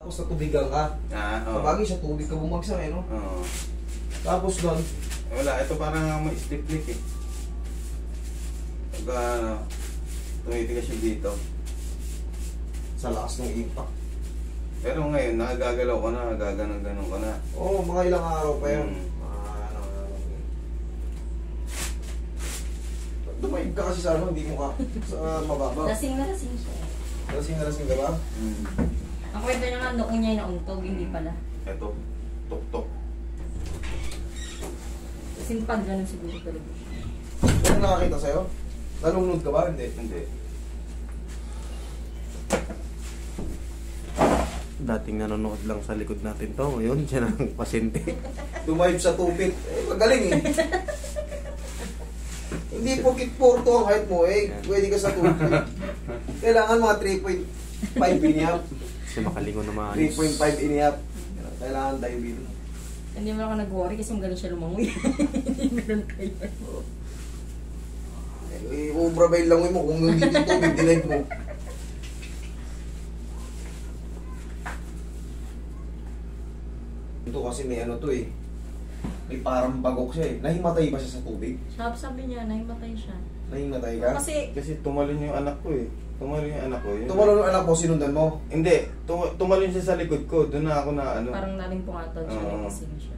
Tapos natubigan ka. Oo. Kabagi sa tubig ka bumagsak no? Oo. Tapos doon. Wala, ito parang may slip-lip Pagka tumitigas yung dito. Sa lakas ng impact. Pero ngayon, nakagagalaw ko na, gaganon-ganon ko na. Oo, mga ilang araw pa yun. Dumayib ka kasi sa hindi mo ka sa mababa. Lasing na lasing siya. Lasing ka ba? Ang kwento niya nga, noong niya nauntog, hindi pala. Ito, tok-tok. Kasing pag ganun siguro talaga. Ano nakakita sa'yo? Nalunod ka ba? Hindi. Hindi. Dating nanonood lang sa likod natin to, ngayon siya ng pasyente. Dumayib sa tubig. Magaling eh. Hindi porkit porto ang height mo eh. Pwede ka sa tubig. Kailangan mga 3.5 inihap. Kasi makalingon na maayos. 3.5 inihap. Kailangan tayo dito. Hindi mo ako nag-worry kasi magaling siya lumangoy. Hindi ganun kayo. Ubra ba yung langoy mo kung hindi dito tubig, dinive mo. Ito kasi may ano to eh. May parang bagok siya eh. Nahimatay ba siya sa tubig? Sabi niya, nahimatay siya. Nahimatay ka? Kasi tumalon yung anak ko eh. Tumalon yung anak ko. Tumalon yung anak mo, sinundan mo? Hindi, tumalon siya sa likod ko. Doon na ako na ano. parang nalimpungatod siya, nagising siya.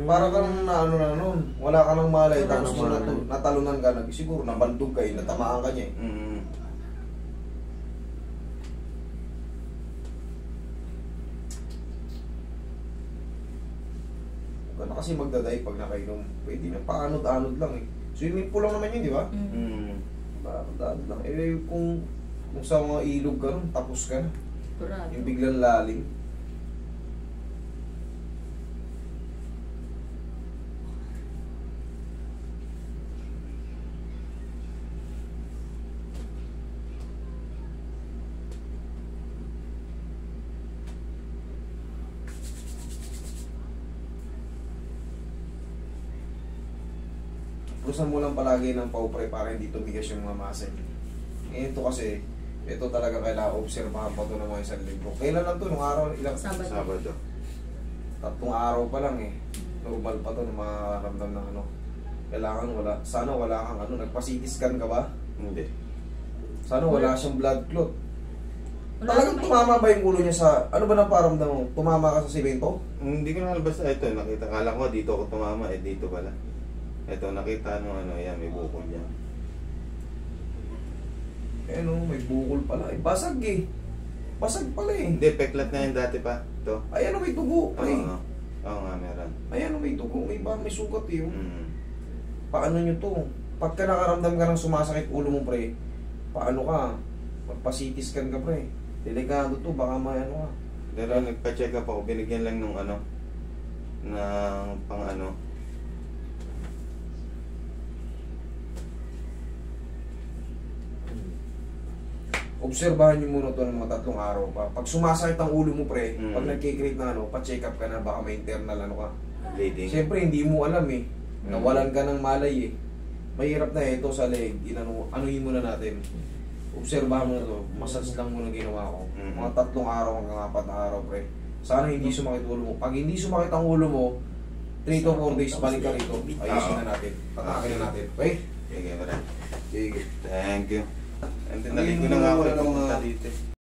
Para ka nang naano na nun. Wala ka nang malay. Wala Tapos nang mo malay. natalunan ka. Siguro nabandog ka eh. Natamaan ka niya eh. Huwag ka na kasi magdadive pag nakainom. Pwede na paanod-anod lang eh. Swimming pool lang naman yun, di ba? Paanod-anod lang. Eh kung sa mga ilog ka nun, tapos ka na. Turado. Yung biglang lalim. Blusan mo lang palagi ng paupre para hindi tumigas yung mga muscle. Ito kasi, ito talaga kailangan obserbahan pa ito ng mga isang linggo. Kailan lang ito? Nung araw? Ilang? Sabado. 3 araw pa lang eh. Normal pa ito ng makaramdam ng ano. Kailangan wala. Sana wala kang ano. Nagpa-CT scan ka ba? Hindi. Sana wala siyang blood clot. Wala Talagang naman tumama ba yung ulo niya sa... Ano ba nang paramdam mo? Tumama ka sa simento? Hindi ko na basta ito. Nakita. Kala ko dito ako tumama. Eh dito pala. Ito, nakita nung ano, yan, may bukol yan. Eh no, may bukol pala. Eh, basag eh. Basag pala eh. Hindi, peklat na yan dati pa. Ito. Ay ano, may dugo. Ay, Oo nga, meron. ay ano, may dugo. May sugat eh. Paano nyo to? Pagka nakaramdam ka ng sumasakit ulo mo, pre, paano ka? Magpa-CT scan ka, pre. Delikado to, baka may ano ka. Pero nagpa-check up ako, binigyan lang nung ano, ng pang ano. Obserbahan nyo muna ito ng mga 3 araw pa. Pag sumasakit ang ulo mo, pre, pag nagkikreate na ano, pa-check up ka na, baka may internal ano ka. Bleeding. Siyempre, hindi mo alam eh. Nawalan ka ng malay eh. Mahirap na ito sa leg. Anuhin muna natin. Obserbahan mo na ito. Massage lang muna ginawa ko. Mga 3 araw hanggang 4 na araw, pre. Sana hindi sumakit ulo mo. Pag hindi sumakit ang ulo mo, 3 to 4 days, balik ka rito. Ayusin na natin. Patakin na natin. Okay? Sige, maraming. Sige. Thank you. And then, naligo na nga ako. Pumunta dito.